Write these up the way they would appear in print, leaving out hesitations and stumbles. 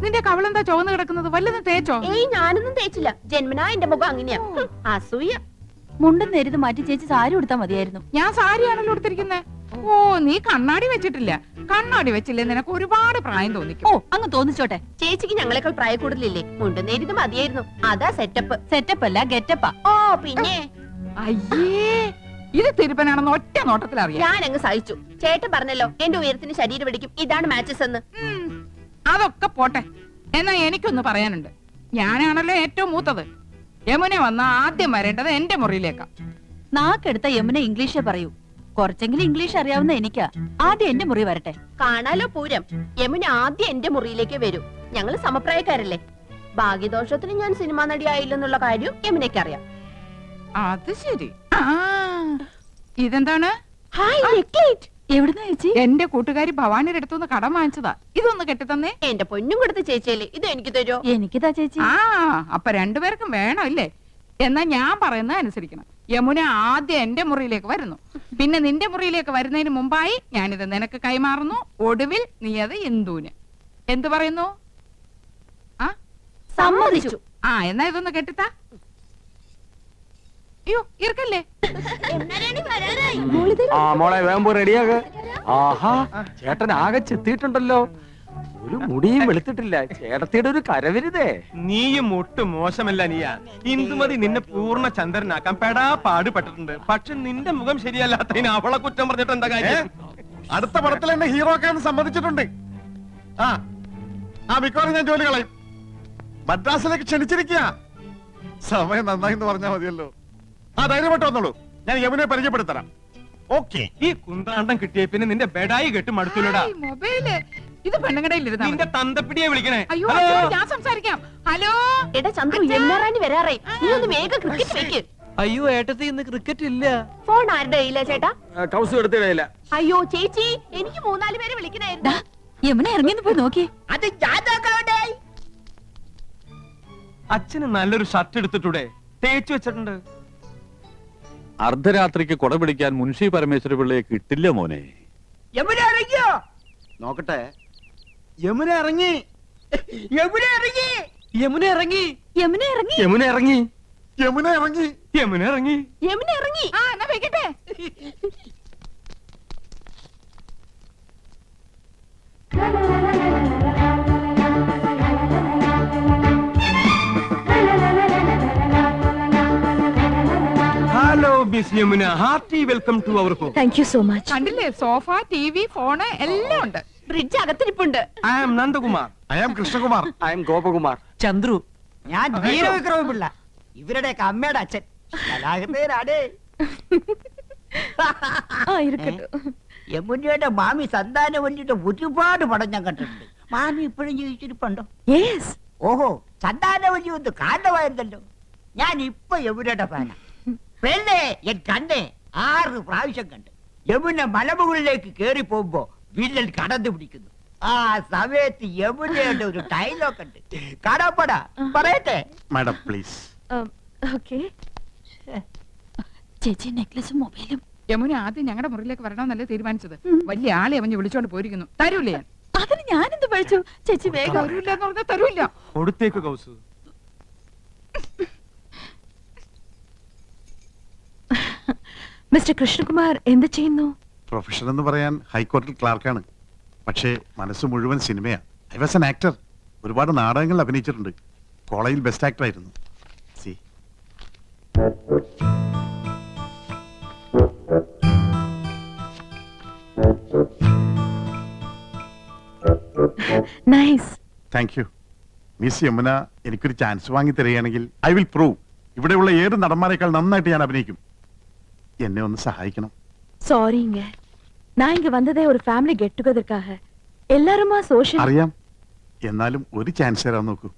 നിന്റെ കവളെന്താ ചുവന്ന് കിടക്കുന്നത്? വല്ലതും തേച്ചോ? ഏയ് ഞാനൊന്നും തേച്ചില്ല. ജന്മനാ എന്റെ മുഖം അങ്ങനെയാ. അസൂയ. മുണ്ടും നേരിത് മാറ്റി ചേച്ചി സാരി ഉടുത്താ മതിയായിരുന്നു. ഞാൻ സാരിയാണല്ലോ എടുത്തിരിക്കുന്നത്. ഓ, നീ കണ്ണാടി വെച്ചിട്ടില്ല. കണ്ണാടി വെച്ചില്ലേ നിനക്ക് ഒരുപാട് പ്രായം തോന്നിക്കും. ഓ, അങ്ങ് തോന്നിച്ചോട്ടെ. ചേച്ചിക്ക് ഞങ്ങളെക്കാൾ പ്രായ കൂടുതലില്ലേ? മുണ്ടും നേരിത് മതിയായിരുന്നു. അതാ സെറ്റപ്പ്. സെറ്റപ്പ് അല്ല ഗെറ്റപ്പാ. ഓ പിന്നെ അയ്യേ, ഇത് തിരുപ്പനാണെന്ന് ഒറ്റ നോട്ടത്തിൽ അറിയാം. ഞാൻ അങ്ങ് സഹിച്ചു. ചേട്ടൻ പറഞ്ഞല്ലോ എന്റെ ഉയരത്തിന് ശരീരം പിടിക്കും, ഇതാണ് മാച്ചസ് എന്ന്. അതൊക്കെ പോട്ടെ. എന്നാ എനിക്കൊന്ന് പറയാനുണ്ട്. ഞാനാണല്ലോ ഏറ്റവും മൂത്തത്. യമുന വന്ന ആദ്യം വരേണ്ടത് എന്റെ മുറിയിലേക്കാ. നാക്കെടുത്ത യമുന ഇംഗ്ലീഷേ പറയൂ. കുറച്ചെങ്കിലും ഇംഗ്ലീഷ് അറിയാവുന്ന എനിക്കാ. ആദ്യം എന്റെ മുറി വരട്ടെ. കാണാലോ പൂരം. യമുന ആദ്യം എന്റെ മുറിയിലേക്ക് വരൂ. ഞങ്ങള് സമപ്രായക്കാരല്ലേ. ഭാഗ്യദോഷത്തിന് ഞാൻ സിനിമാ നടിയായില്ലെന്നുള്ള കാര്യം യമുനയ്ക്ക് അറിയാം. അത് ശരി. ഇതെന്താണ്? എവിടുന്ന ചേച്ചി? എന്റെ കൂട്ടുകാരി ഭവാനിയുടെ അടുത്തുനിന്ന് കടം വാങ്ങിച്ചതാ. ഇതൊന്ന് കെട്ടിത്തന്നേ. എന്റെ പൊന്നും കൊടുത്ത ചേച്ചിയല്ലേ, ഇത് എനിക്ക് തരുമോ? എനിക്കിതാ ചേച്ചി. അപ്പൊ രണ്ടുപേർക്കും വേണം ഇല്ലേ? എന്നാ ഞാൻ പറയുന്നത് അനുസരിക്കണം. യമുന ആദ്യം എന്റെ മുറിയിലേക്ക് വരുന്നു. പിന്നെ നിന്റെ മുറിയിലേക്ക് വരുന്നതിന് മുമ്പായി ഞാനിത് നിനക്ക് കൈമാറുന്നു. ഒടുവിൽ നീ അത് ഇന്ദുവിന്. എന്തു പറയുന്നു? സമ്മതിച്ചു. എന്നാ ഇതൊന്ന് കെട്ടിത്താ. അയ്യോ, ഇറക്കല്ലേ. മോളെ വേമ്പോ റെഡിയാക. ആഹാ, ചേട്ടൻ ആകെ ചെത്തിയിട്ടുണ്ടല്ലോ. ഒരു മുടിയും വെളുത്തിട്ടില്ല. ചേട്ടത്തിയുടെ ഒരു കരവരുതേ. നീയും ഒട്ടും മോശമല്ല നീയ. ഇന്ദുമതി നിന്നെ പൂർണ്ണ ചന്ദ്രനാക്കാൻ പെടാ പാടുപെട്ടിട്ടുണ്ട്. പക്ഷെ നിന്റെ മുഖം ശരിയല്ലാത്തതിന് അവളെ കുറ്റം പറഞ്ഞിട്ട് എന്താ കാര്യം? അടുത്ത പടത്തിൽ എന്നെ ഹീറോ ആക്കാൻ സമ്മതിച്ചിട്ടുണ്ട്. മിക്കവാറും ഞാൻ ജോലി കളയും. മദ്രാസിലേക്ക് ക്ഷണിച്ചിരിക്കുക. സമയം നന്നായി എന്ന് പറഞ്ഞാൽ മതിയല്ലോ. ധൈര്യമായിട്ട് വന്നോളൂ. ഞാൻ യമുനെ പരിചയപ്പെടുത്തരാം. ഓക്കെ. ഈ കുന്താണ്ടം കിട്ടിയ പിന്നെ നിന്റെ ബെഡായി കെട്ട് മടുത്തില്ലടാ. മൊബൈല് ഇത് പെണ്ണുങ്ങടയിലിരുന്ന നിന്റെ തന്തപ്പിടിയെ വിളിക്കണേ. അയ്യോ, ഞാൻ സംസാരിക്കാം. ഹലോ എടാ ചന്ദ്രു, യമുനാറാണി വരാറേ. നീ ഒന്ന് വേഗം ക്രിക്കറ്റ് വെക്ക്. അയ്യോ, ഏട്ടത്തി ഇന്ന് ക്രിക്കറ്റ് ഇല്ല. ഫോൺ ആരുടെ കയ്യിലാ ചേട്ടാ? കൗസ് എടുത്തിടയില്ല. അയ്യോ ചേച്ചി, എനിക്ക് 3-4 പേരെ വിളിക്കണായിരുന്നു. യമുന ഇറങ്ങിന്ന് പോയി നോക്കി. അത് അച്ഛന് നല്ലൊരു ഷർട്ട് എടുത്തിട്ടൂടെ? തേച്ചു വെച്ചിട്ടുണ്ട്. അർദ്ധരാത്രിക്ക് കൊട പിടിക്കാൻ മുൻഷി പരമേശ്വര പിള്ളയെ കിട്ടില്ല മോനെ. യമുന ഇറങ്ങിയോ? നോക്കട്ടെ. യമുന ഇറങ്ങി. യമുന ഇറങ്ങി. യമുന ഇറങ്ങി. യമുന ഇറങ്ങി. യമുന ഇറങ്ങി. യമുന ഇറങ്ങി. യമുന ഇറങ്ങി. യമുന ഇറങ്ങി. എന്നാ വെക്കട്ടെ. Hello miss Yamuna, hearty welcome to our home. Thank you so much. കണ്ടില്ലേ, സോഫ, ടിവി, ഫോണ് എല്ലാം ഉണ്ട്. ഫ്രിഡ്ജ് അകത്തിരിപ്പുണ്ട്. I am Nandakumar. I am Krishnakumar. I am Gopakumar. Chandru. ഞാൻ വീരവിക്രമ പിള്ള, ഇവരുടെയൊക്കെ അമ്മയുടെ അച്ഛൻ. കലാകൃതനാടേ. യമുനയുടെ മാമി സന്താനവല്ലിയുടെ ഒരുപാട് പടം ഞാൻ കണ്ടിട്ടുണ്ട്. മാമി ഇപ്പോഴും ജീവിച്ചിരിപ്പുണ്ടോ? ഓഹോ, സന്താനവല്ലി ഒന്ന് കാരണമായിരുന്നല്ലോ. ഞാൻ ഇപ്പൊ യമുനയുടെ ഫാനാ. പെണ്ണേ, എൻ കണ്ണേ 6 പ്രാവശ്യം കണ്ട്. യമുന മലമുകളിലേക്ക് കേറി പോകുമ്പോ വില്ലൻ കടന്നു പിടിക്കുന്നു. ആ സമയത്ത് യമുനയുടെ ഒരു ഡയലോഗ് ഉണ്ട്. കാണാപ്പടാ, പറയട്ടെ? Madam please. ചേച്ചി നെക്ലസും മൊബൈലും. യമുന ആദ്യം ഞങ്ങളുടെ മുറിയിലേക്ക് വരണമെന്നല്ലേ തീരുമാനിച്ചത്. വലിയ ആളെ അവഞ്ഞ് വിളിച്ചോണ്ട് പോയിരിക്കുന്നു. തരൂലേ? അതിന് ഞാനെന്ത് പഴിച്ചു? ചേച്ചി വേഗം. തരൂല്ല എന്ന് പറഞ്ഞാൽ തരൂല്ല. കൊടുത്തേക്ക് കൗസ്. മിസ്റ്റർ കൃഷ്ണകുമാർ എന്ത് ചെയ്യുന്നു? പ്രൊഫഷൻ എന്ന് പറയാൻ ഹൈക്കോടതി ക്ലാർക്കാണ്. പക്ഷേ മനസ്സ് മുഴുവൻ സിനിമയാ. I was an actor. ഒരുപാട് നാടകങ്ങളിൽ അഭിനയിച്ചിട്ടുണ്ട്. കോളേജിൽ ബെസ്റ്റ് ആക്ടർ ആയിരുന്നു. See nice. Thank you. Miss Yamuna എനിക്കൊരു ചാൻസ് വാങ്ങി തരികയാണെങ്കിൽ ഐ വിൽ പ്രൂവ് ഇവിടെയുള്ള ഏത് നടന്മാരെക്കാൾ നന്നായിട്ട് ഞാൻ അഭിനയിക്കും. എന്നെ ഒന്ന് സഹായിക്കണം. சாரிங்க, நான் இங்க வந்ததே ஒரு ஃபேமிலி கெட் டுகெதர்க்காக. எல்லாருமா சோஷியல். അറിയാം. എന്നാലും ഒരു ചാൻസ് തരാൻ നോക്കൂ.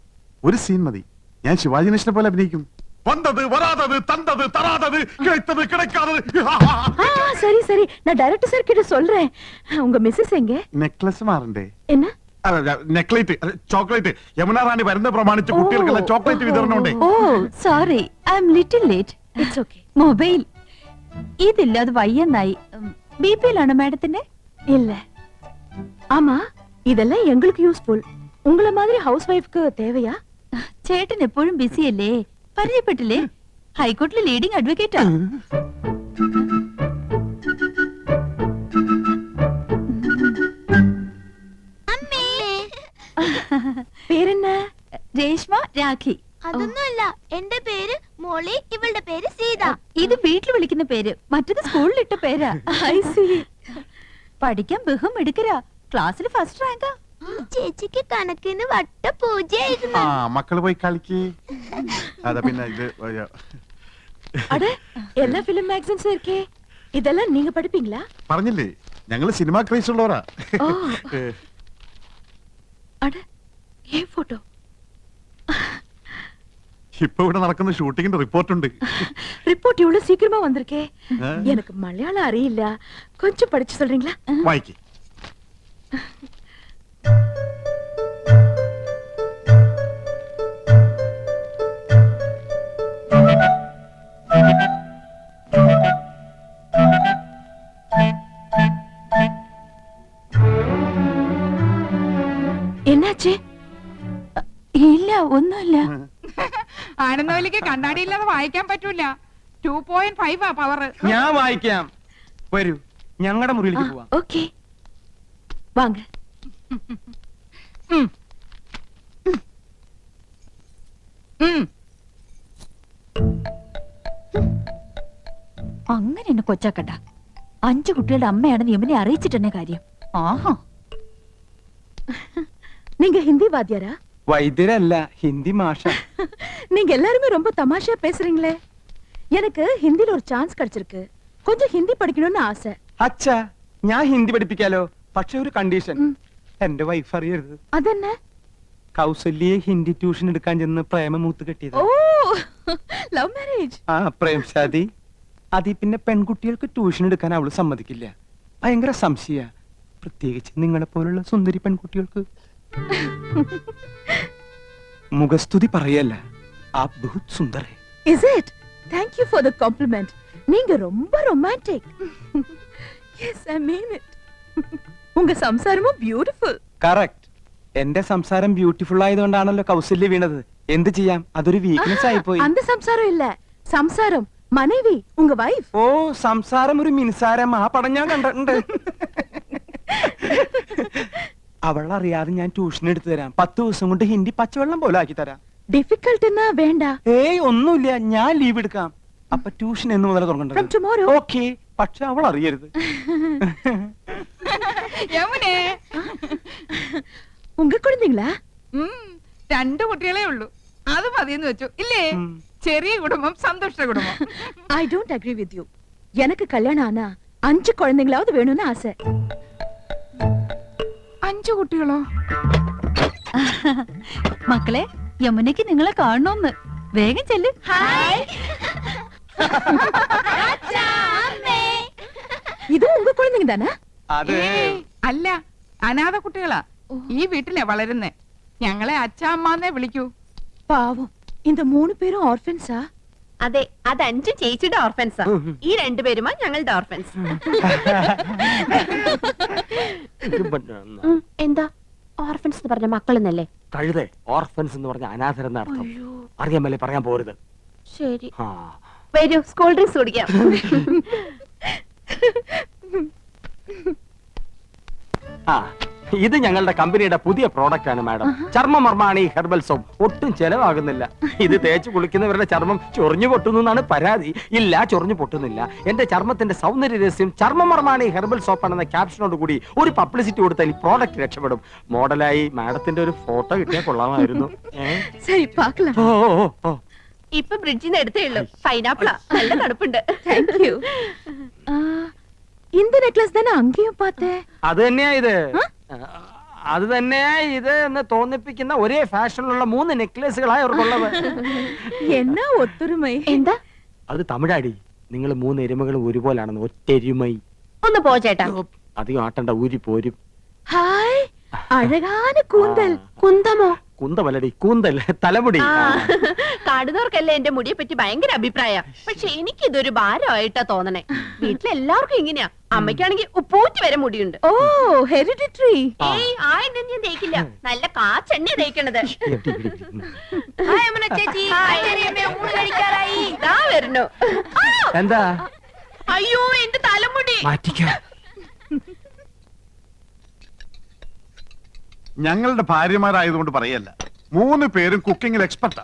ഒരു സീൻ മതി. ഞാൻ ശിവാജി ഗണേശനെ പോലെ അഭിനയിക്കും. വന്നത് വരാതത് തന്തത് തരാതത് കിടത്തത് കിടക്കാതത്. சரி சரி, நான் டைரக்டர் சார் கிட்ட சொல்றேன். உங்க மிஸ்ஸஸ் எங்க? നെക്ലസ് മാറണ്ടേ? என்ன? നെക്ലേറ്റ്, ചോക്ലേറ്റ്. യമുന റാണി വരുന്ന പ്രമാണിച്ച് കുട്ടികൾക്കുള്ള ചോക്ലേറ്റ് വിതരണമുണ്ട്. Oh sorry, I am little late. It's okay. Mobile ഇതില്ല, അത് വയ്യെന്നായി. ബിപിയിലാണോ മാഡത്തിന്റെ? ഇല്ല, ஆமா இதெல்லாம் எங்களுக்கு யூஸ்ஃபுல். உங்கள மாதிரி ஹவுஸ் வைஃப்க்கு தேவையா? ചേട്ടൻ എപ്പോഴും ബിസി അല്ലേ? പരിചയപ്പെട്ടില്ലേ? ഹൈക്കോടതിയിലെ ലീഡിംഗ് അഡ്വക്കേറ്റാ. പേരെന്ന? രേഷ്മ രാഖി. അതൊന്നുമല്ല, എന്റെ പേര് മോളി, ഇവളുടെ പേര് സീത. ഇത് വീട്ടിൽ വിളിക്കുന്ന പേര്, മറ്റത് സ്കൂളിലിട്ട പേരാ. I see. പഠിക്കാൻ ബഹും എടുക്കരാ. ക്ലാസ്സിൽ ഫസ്റ്റ് റാങ്കാ. ചേച്ചിക്ക് കണക്കിന് വട്ട പൂജയായിരുന്നു. ആ മക്കള് പോയി കളിക്ക്. അതാ പിന്നെ ഇത് அட எல்லா ஃபிலிம் மேகசின்ஸும் இருக்கே, இதெல்லாம் நீங்க படிப்பீங்களா? പറഞ്ഞില്ലേ ഞങ്ങള് സിനിമ ക്രൈസ് ഉള്ളവരാ. ஓ. அட ஏன் போட்டோ? ഇപ്പൊ ഇവിടെ നടക്കുന്ന ഷൂട്ടിങ്ങിന്റെ റിപ്പോർട്ടുണ്ട്. ரிப்போர்ட் இவ்வளவு சீக்கிரமா வந்திருக்கே. ஆ. எனக்கு மலையாளம் அறியில்ல, கொஞ்சம் படிச்சு சொல்றீங்களா? വായിക്ക്. என்னாச்சு? ഇല്ല, ഒന്നുമില്ല. ആനന്ദവല്ലിക്ക് കണ്ണാടിയില്ലാതെ വായിക്കാൻ പറ്റൂല. 2.5 പവർ. ഞാൻ വായിക്കാം. വരൂ, ഞങ്ങളുടെ മുറിയിലേക്ക് പോവാം. ஓகே வாங்க. അങ്ങനെ എന്നെ കൊച്ചാക്കണ്ട. 5 കുട്ടികളുടെ അമ്മയാണെന്ന് യമുനെ അറിയിച്ചിട്ടെന്നെ കാര്യം. ആഹാ. நீங்க ஹிந்தி வாத்தியாரா? വൈദ്യരല്ല, ഹിന്ദി മാഷ. நீங்க எல்லாருமே ரொம்ப தமாஷா பேசுறீங்களே. எனக்கு ஹிந்தில ஒரு சான்ஸ் கிடைச்சிருக்கு. கொஞ்சம் ஹிந்தி படிக்கணும்னு ஆசை. അച്ഛാ, ഞാൻ ഹിന്ദി പഠിപ്പിക്കാലോ. പക്ഷെ ഒരു കണ്ടീഷൻ, എന്റെ വൈഫ് അറിയരുത്. അതെന്നെ? കൗസല്യെ ഹിന്ദി ട്യൂഷൻ എടുക്കാൻ ചെന്ന് പ്രേമമൂത്ത് കെട്ടിയത്. ഓ, ലവ് മാരേജ്. ആ പ്രേംശാദി. അതി പിന്നെ പെൺകുട്ടികൾക്ക് ട്യൂഷൻ എടുക്കാൻ അവള് സമ്മതിക്കില്ല. ഭയങ്കര സംശയ, പ്രത്യേകിച്ച് നിങ്ങളെ പോലുള്ള സുന്ദരി പെൺകുട്ടികൾക്ക്. മുഖസ്തുതി പറയല്ല, ആ ബഹുത് സുന്ദർ ഹൈ. Is it? Thank you for the compliment. நீங்க ரொம்ப romantic. Yes, I mean it. உங்க സംസാരமும் beautiful. കറക്റ്റ്. എന്റെ സംസാരം ബ്യൂട്ടിഫുൾ ആയതുകൊണ്ടാണല്ലോ കൗസല്യ വീണത്. എന്ത് ചെയ്യാം, അതൊരു വീക്ക്നെസ് ആയിപ്പോയി. அந்த സംസാരം இல்ல, സംസാരം മனைവി, ഉங்க വൈഫ്. ഓ, സംസാരം ഒരു മിൻസാരം. ആ പടം ഞാൻ കണ്ടിട്ടുണ്ട്. അവളറിയാതെ ഞാൻ ട്യൂഷൻ എടുത്തു തരാം. 10 ദിവസം കൊണ്ട് ഹിന്ദി പച്ചവെള്ളം പോലെ ആക്കി തരാം. ഡിഫിക്കൽട്ട് എന്നാ വേണ്ട. ഏയ് ഒന്നുമില്ല, ഞാൻ ലീവ് എടുക്കാം. അപ്പൊ ട്യൂഷൻ എന്ന് മുതൽ From തുടങ്ങേണ്ടത്. tomorrow. ഓക്കെ, പക്ഷെ അവൾ അറിയരുത്. യമുനെ, உங்க குழந்தைங்களா? 2 കുട്ടികളെ ഉള്ളൂ. അത് മതിയെന്ന് വെച്ചു ഇല്ലേ? ഉം. ചെറിയ കുടുംബം, സന്തുഷ്ട കുടുംബം. I don't agree with you. எனக்கு கல்யாணம் ஆனா 5 குழந்தைங்களாவது வேணும்னு ஆசை. 5 കുട്ടികളോ? മക്കളെ, യമുനയ്ക്ക് നിങ്ങളെ കാണണമെന്ന്. വേഗം ചെല്ല്. இது உங்க குழந்தைங்க தானே? അത് ഏയ്, അല്ല, അനാഥ കുട്ടികളാ. ഈ വീട്ടിലെ വളരുന്നേ. ഞങ്ങളെ അച്ഛാമ്മന്നേ വിളിക്കൂ. பாவம், இந்த 3 பேரும் ஆர்ஃபன்ஸா? അതെ, അത് 5 ചേച്ചിയുടെ ഓർഫൻസാ. ഈ 2 പേരുമാ ഞങ്ങളുടെ ഓർഫൻസ്. എന്താ ഓർഫൻസ് എന്ന് പറഞ്ഞ മക്കളെന്നല്ലേ? കഴുതേ, ഓർഫൻസ് എന്ന് പറഞ്ഞ അനാഥരെന്ന അർത്ഥം. അറിയാമല്ലേ, പറയാൻ പോരുത്. ശരി, ആ, വരൂ, സ്കൂൾ ഡ്രിങ്ക്സ് കുടിക്കാം. ആ, ഇത് ഞങ്ങളുടെ കമ്പനിയുടെ പുതിയ പ്രോഡക്റ്റ് ആണ് മാഡം. ചർമ്മമർമാണി herbal soap. ഒട്ടും ചെലവാകുന്നില്ല. ഇത് തേച്ച് കുളിക്കുന്നവരുടെ ചർമ്മം ചൊറിഞ്ഞു പൊട്ടുന്നു എന്നാണ് പരാതി. ഇല്ല, ചൊറിഞ്ഞു പൊട്ടുന്നില്ല. എന്റെ ചർമ്മത്തിന്റെ സൗന്ദര്യ രഹസ്യം ചർമ്മമർമാണി ഹെർബൽ സോപ്പ് ആണെന്ന ക്യാപ്ഷനോട് കൂടി ഒരു പബ്ലിസിറ്റി കൊടുത്താൽ ഈ പ്രോഡക്റ്റ് രക്ഷപ്പെടും. മോഡലായി മാഡത്തിന്റെ ഒരു ഫോട്ടോ കിട്ടിയാൽ കൊള്ളാമായിരുന്നു. சரி, பார்க்கலாம். ഓ ഓ, ഓ, ഓ. ഇപ്പൊ ബ്രിഡ്ജിൽ നിന്ന് എടുത്തേ ഉള്ളൂ. പൈനാപ്പിളാ, നല്ല തണുപ്പുണ്ട്. Thank you. இந்த நெக்லஸ் தானே அங்கேயும் பார்த்தேன். അത് തന്നെയാ ഇത്. അത് തന്നെയാ ഇത് എന്ന് തോന്നിപ്പിക്കുന്ന ഒരേ ഫാഷനിലുള്ള 3 നെക്ലേസുകളായി അവർക്കുള്ളത്. എന്നാ ഒത്തൊരുമൈ. എന്താ? അത് തമിഴാടി. നിങ്ങൾ 3 എരുമകളും ഒരുപോലാണെന്ന്. ഒറ്റെരുമൈ. ഒന്ന് പോ ചേട്ടാ. അധികം ആട്ടണ്ട, ഊരി പോരും. ഹായ്, അഴകാന കൂന്തൽ. കുന്തമോ? കുന്തമല്ലടി കൂന്തൽ തലമുടി. കാണുന്നവർക്കല്ലേ എന്റെ മുടിയെ പറ്റി ഭയങ്കര അഭിപ്രായ. പക്ഷെ എനിക്കിതൊരു ഭാരമായിട്ടാ തോന്നണേ. വീട്ടിലെല്ലാവർക്കും ഇങ്ങനെയാ. അമ്മയ്ക്കാണെങ്കിൽ ഉപ്പൂറ്റി വരെ മുടിയുണ്ട്. ഓ ഹെറിഡിറ്ററി. ഏയ് ആ എണ്ണ ഞാൻ തേക്കില്ല. നല്ല കാച്ചെണ്ണ തേക്കണത്. ഇതാ വരുന്നു. എന്താ അയ്യോ എന്റെ തലമുടി. മാറ്റിക്കോ. ഞങ്ങളുടെ ഭാര്യമാരായതുകൊണ്ട് പറയല്ല, 3 പേരും കുക്കിങ്ങിൽ എക്സ്പെർട്ടാ.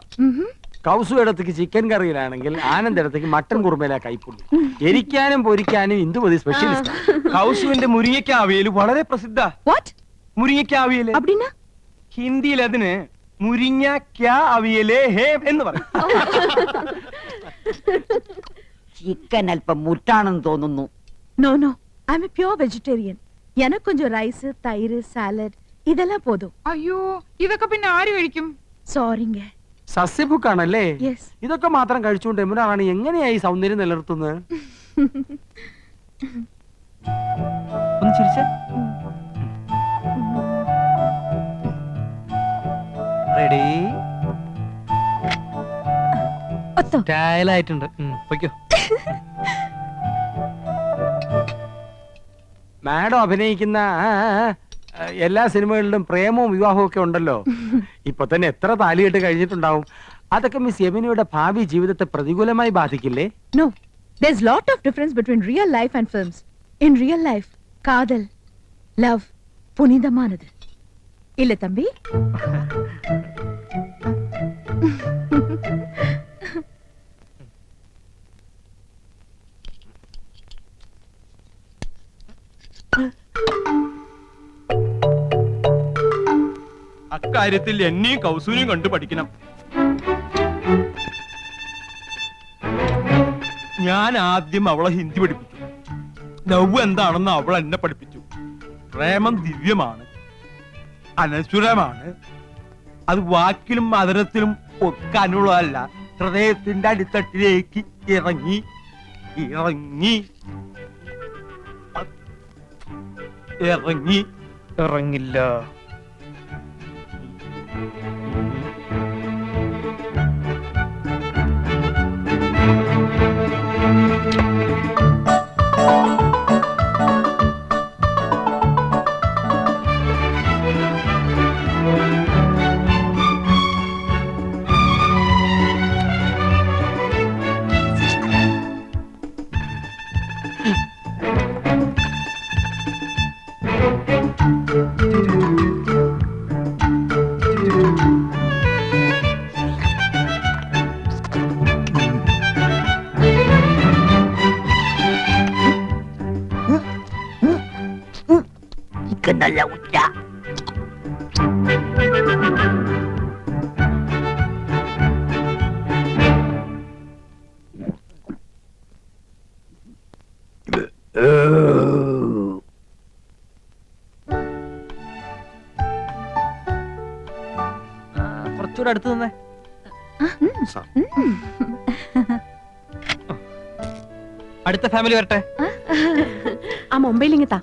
കൗസു ഇടത്തേക്ക് ചിക്കൻ കറിയിലാണെങ്കിൽ ആനന്ദ് ഇടത്തേക്ക് മട്ടൻ കുറുമയിലാ കൈപ്പുള്ളി. എരിക്കാനും പൊരിക്കാനും ഇന്ദുമതി സ്പെഷ്യലിസ്റ്റ്. കൗസുവിന്റെ മുരിങ്ങയ്ക്ക അവിയല് വളരെ പ്രസിദ്ധ. വാട്ട്? മുരിങ്ങയ്ക്ക അവിയല് அப்படினா? ഹിന്ദിയിൽ അതിന് മുരിങ്ങയ്ക്ക അവിയലേ ഹേ എന്ന് പറയും. ചിക്കൻ അല്പം മുറ്റാണെന്ന് തോന്നുന്നു. No no, I am a pure vegetarian. எனக்கு கொஞ்சம் ரைஸ், தயிர், சாலட் இதெல்லாம் போதும். അയ്യോ ഇതൊക്കെ പിന്നെ ആര് കഴിക്കും? சாரிங்க. സസ്യഭുക്കാണല്ലേ? യെസ്. ഇതൊക്കെ മാത്രം കഴിച്ചുകൊണ്ട് യമുന റാണി എങ്ങനെയായി സൗന്ദര്യം നിലനിർത്തുന്നത്? ഒന്ന് ചിരിച്ചേ. റെഡി? ഒത്തോ. സ്റ്റൈലായിട്ടുണ്ട്. പൊയ്ക്കോ. മാഡം അഭിനയിക്കുന്ന എല്ലാ സിനിമകളിലും പ്രേമവും വിവാഹവും ഒക്കെ ഉണ്ടല്ലോ. ഇപ്പൊ തന്നെ എത്ര താലികെട്ട് കഴിഞ്ഞിട്ടുണ്ടാവും. അതൊക്കെ മിസ് യമുനയുടെ ഭാവി ജീവിതത്തെ പ്രതികൂലമായി ബാധിക്കില്ലേ? No, there's lot of difference between real life and films. In real life, காதல், love, புனிதமானது. இல்ல தம்பி? അക്കാര്യത്തിൽ എന്നെയും കൗസൂനെയും കണ്ടു പഠിക്കണം. ഞാൻ ആദ്യം അവളെ ഹിന്ദി പഠിപ്പിച്ചു. ലവ് എന്താണെന്ന് അവൾ എന്നെ പഠിപ്പിച്ചു. പ്രേമം ദിവ്യമാണ്, അനശ്വരമാണ്. അത് വാക്കിലും മധുരത്തിലും ഒക്കാനുള്ളതല്ല, ഹൃദയത്തിന്റെ അടിത്തട്ടിലേക്ക് ഇറങ്ങി ഇറങ്ങി ഇറങ്ങി ഇറങ്ങില്ല. ചിക്കൻ നല്ല ഉച്ച. കുറച്ചുകൂടെ അടുത്ത് നിന്നേ. സാർ, അടുത്ത ഫാമിലി വരട്ടെ. ആ മുംബൈയിൽ ഇങ്ങത്താ.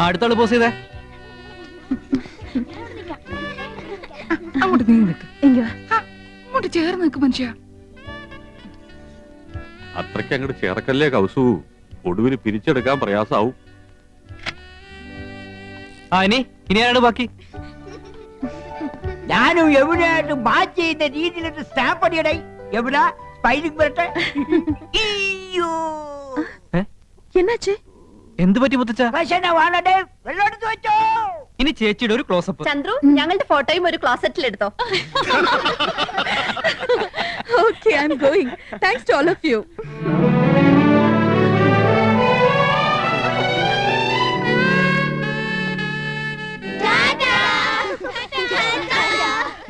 അടുത്തോള് പോസ് ചെയ്തേ. അങ്ങോട്ട് നീങ്ങി നിൽക്ക്. இங்க வா. അങ്ങോട്ട് ചേർന്ന് നിൽക്ക് മനുഷ്യ. അത്രയ്ക്ക് അങ്ങോട്ട് ചേർക്കല്ലേ കൗസു, ഒടുവിൽ പിരിച്ചെടുക്കാൻ പ്രയാസാവും. ഇനി ആരാണ് ബാക്കി? ഞാനും യമുനയായിട്ട് മാച്ച് ചെയ്യുന്ന രീതിയിലൊരു സ്റ്റാമ്പ് അടിയടേ. യമുന സ്പൈലിംഗ് വരട്ടെ. അയ്യോ என்னாச்சு? എന്ത് പറ്റി മുത്തച്ഛ? ഭക്ഷണ വാണടേ, വെള്ളം എടുത്ത് വെച്ചോ. ഇനി ചേച്ചിയുടെ ഒരു ക്ലോസപ്പ്. ചന്ദ്രു, ഞങ്ങളുടെ ഫോട്ടോയും ഒരു ക്ലോസറ്റിൽ എടുത്തോ. Okay, I'm going. Thanks to all of you.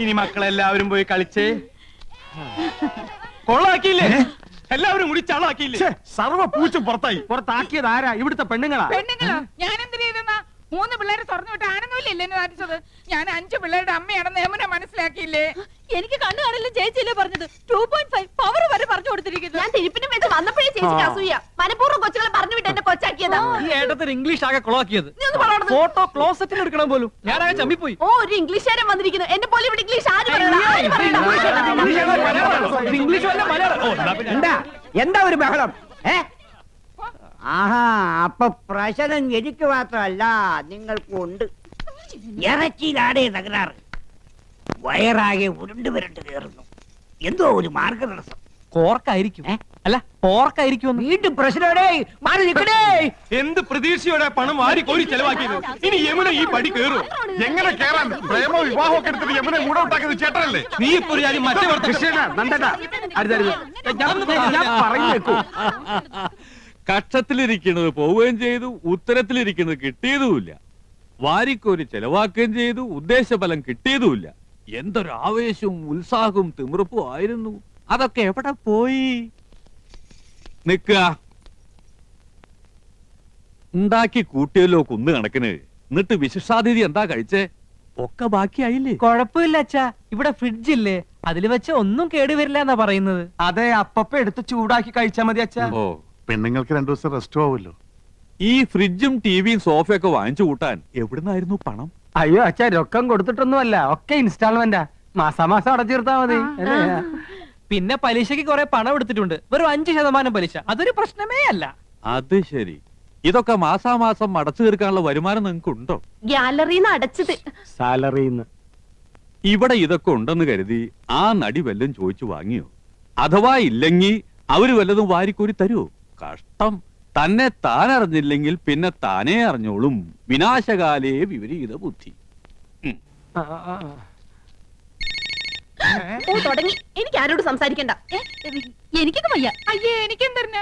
ഇനി മക്കളെല്ലാവരും പോയി കളിച്ചേ. കൊള്ളാക്കിയില്ലേ? എല്ലാവരും കൂടി ചളാക്കിയില്ലേ? സർവ്വ പൂച്ചും പുറത്തായി. പുറത്താക്കിയത് ആരാ? ഇവിടുത്തെ പെണ്ണുങ്ങളാ. പെണ്ണുങ്ങളോ? ഞാൻ എന്തിനു ചെയ്തെന്നാ? 3 പിള്ളേരെ തുറന്നു വിട്ട് ആനന്ദമില്ലേ എന്നെ നടിച്ചത്? ഞാൻ 5 പിള്ളേരുടെ അമ്മയാണെന്ന് യമുന മനസ്സിലാക്കിയില്ലേ? എനിക്ക് കണ്ണു കാണില്ല ചേച്ചിയല്ലേ പറഞ്ഞത്. 2.5 പവർ വരെ പറഞ്ഞു കൊടുത്തിരിക്കുന്നു. ഞാൻ തിരുപ്പിനും വെച്ച് വന്നപ്പോഴേ ചേച്ചിക്ക് അസൂയ മനഃപൂർവ്വം കൊച്ചുകളെ പറഞ്ഞു വിട്ട് എന്നെ കൊച്ചാക്കിയതാ. ഈ ഏട്ടത്തിന് ഇംഗ്ലീഷ് ആകെ കൊളാക്കിയത്. നീ ഒന്ന് പറയണം. ഫോട്ടോ ക്ലോസറ്റിൽ എടുക്കണം പോലും ഞാനാകെ ചമ്മിപ്പോയി. ഓ ഒരു ഇംഗ്ലീഷുകാരൻ വന്നിരിക്കുന്നു. എന്നെ പോലെ ഇവിടെ ഇംഗ്ലീഷ് ആര് പറയണം? ഇംഗ്ലീഷ് വല്ല മലയാളം. എന്താ എന്താ ഒരു ബഹളം? ആഹാ, അപ്പൊ പ്രശ്നം എനിക്ക് മാത്രമല്ല നിങ്ങൾക്കും ഉണ്ട്. ഇറച്ചിയിലാടേ തകരാറ്. വയറാകെ ഉരുണ്ട് വരണ്ട് കയറുന്നു. എന്തോ ഒരു മാർഗതടസ്സം. കോർക്കായിരിക്കും. അല്ല പോർക്കായിരിക്കും. വീണ്ടും പ്രശ്നമേ, മാറി നിൽക്കണേ. എന്ത് പ്രതീക്ഷയോടെ പണം വാരി കോരി ചെലവാക്കിയത്. ഇനി യമുന ഈ പടി കയറും. എങ്ങനെ കേറാൻ? പ്രേമോ വിവാഹം ഒക്കെ എടുത്തിട്ട് യമുനെ മൂടെ ഉണ്ടാക്കിയത് ചേട്ടനല്ലേ? നീ ഇപ്പൊ ഒരു കാര്യം മറ്റേ ഞാൻ പറയുന്നേക്കൂ. കക്ഷത്തിലിരിക്കുന്നത് പോവുകയും ചെയ്തു, ഉത്തരത്തിലിരിക്കുന്നത് കിട്ടിയതുമില്ല. വാരിക്കോരി ചെലവാക്കുകയും ചെയ്തു, ഉദ്ദേശഫലം കിട്ടിയതുമില്ല. എന്തൊരു ആവേശവും ഉത്സാഹവും തിമിർപ്പും ആയിരുന്നു. അതൊക്കെ എവിടെ പോയി? നിക്ക ഉണ്ടാക്കി കൂട്ടിയല്ലോ കുന്ന് കണക്കിന്. എന്നിട്ട് വിശിഷ്ടാതിഥി എന്താ കഴിച്ചേ? ഒക്കെ ബാക്കിയായില്ലേ? കുഴപ്പമില്ല അച്ഛാ, ഇവിടെ ഫ്രിഡ്ജ് ഇല്ലേ, അതിൽ വെച്ച് ഒന്നും കേടുവരില്ല എന്നാ പറയുന്നത്. അതെ, അപ്പപ്പ എടുത്ത് ചൂടാക്കി കഴിച്ചാ മതി അച്ഛാ. ഓ, പെണ്ണുങ്ങൾക്ക് 2 ദിവസം റെസ്റ്റ് ആവുമല്ലോ. ഈ ഫ്രിഡ്ജും ടിവിയും സോഫയൊക്കെ വാങ്ങിച്ചു കൂട്ടാൻ എവിടുന്നായിരുന്നു പണം? അയ്യോ അച്ഛാ, രൊക്കം കൊടുത്തിട്ടൊന്നുമല്ല, ഒക്കെ ഇൻസ്റ്റാൾമെന്റാ. മാസാമാസം അടച്ചിരുത്താ മതി. അല്ലേ? പിന്നെ പലിശക്ക് കുറെ പണം എടുത്തിട്ടുണ്ട്, വെറും 5% പലിശ. അതൊരു പ്രശ്നമേ അല്ല. അത് ശരി. ഇതൊക്കെ മാസാമാസം അടച്ചു തീർക്കാനുള്ള വരുമാനം നിങ്ങൾക്ക് ഉണ്ടോ? ഗ്യാലറിന്ന് അടച്ചത്. സാലറിന്ന്. ഇവിടെ ഇതൊക്കെ ഉണ്ടെന്ന് കരുതി ആ നടി വല്ലതും ചോദിച്ചു വാങ്ങിയോ? അഥവാ ഇല്ലെങ്കിൽ അവര് വല്ലതും വാരിക്കോരി തരുമോ? കഷ്ടം. തന്നെ താൻ അറിഞ്ഞില്ലെങ്കിൽ പിന്നെ താനേ അറിഞ്ഞോളും. വിനാശകാലേ വിപരീത ബുദ്ധി. ഓ തുടങ്ങി. എനിക്ക് ആരോട് സംസാരിക്കണ്ട. എനിക്കൊക്കെ വയ്യ. അയ്യേ, എനിക്കെന്തറിഞ്ഞ?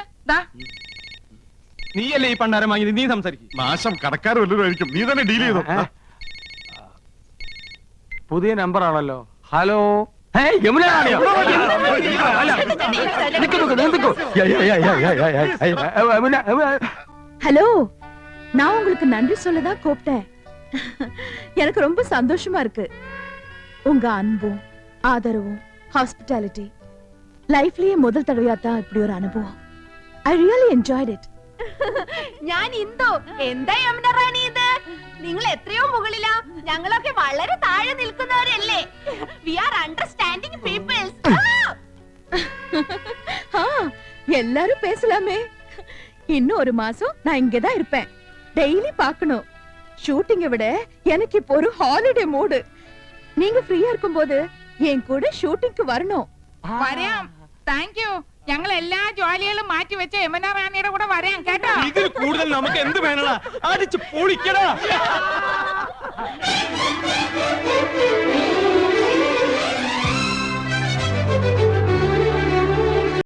നീയല്ലേ ഈ പണ്ടാരം വാങ്ങിയത്, നീ സംസാരിക്കും. നാശം കടക്കാർ വല്ലതും ആയിരിക്കും. നീ തന്നെ ഡീൽ ചെയ്തോ. പുതിയ നമ്പർ ആണല്ലോ. ഹലോ, യമുന റാണിയോ? ஹலோ, நான் உங்களுக்கு நன்றி சொல்லதான் கூப்பிட்டேன். எனக்கு ரொம்ப சந்தோஷமா இருக்கு. உங்க அன்பும் ஆதரவும் ஹாஸ்பிட்டாலிட்டி லைஃப்லயே முதல் தடவையா தான் இப்படி ஒரு அனுபவம். I really enjoyed it. ഞാൻ ഇന്ദു. എന്താ യമുന റാണി ഇത്? നിങ്ങൾ എത്രയോ മുകളിലാ, ഞങ്ങളൊക്കെ വളരെ താഴെ നിൽക്കുന്നവരല്ലേ. We are understanding peoples. எல்லாரும் பேசலாமே. இன்னும் ஒரு மாசம் நான் இங்கதான் இருப்பேன். டெய்லி பார்க்கணும். ஷூட்டிங்கை விட எனக்கு இப்போ ஒரு ஹாலிடே மூடு. நீங்க ஃப்ரீயா இருக்கும்போது என் கூட ഷൂട്ടിംഗ് வரணும். വരാം. Thank you. ഞങ്ങൾ എല്ലാ ജോലികളും മാറ്റി വെച്ച യമുന റാണിയുടെ കൂടെ വരാം കേട്ടോ. ഇതിൽ കൂടുതൽ നമുക്ക് എന്ത് വേണടാ? അടിച്ച് പൊളിക്കടാ.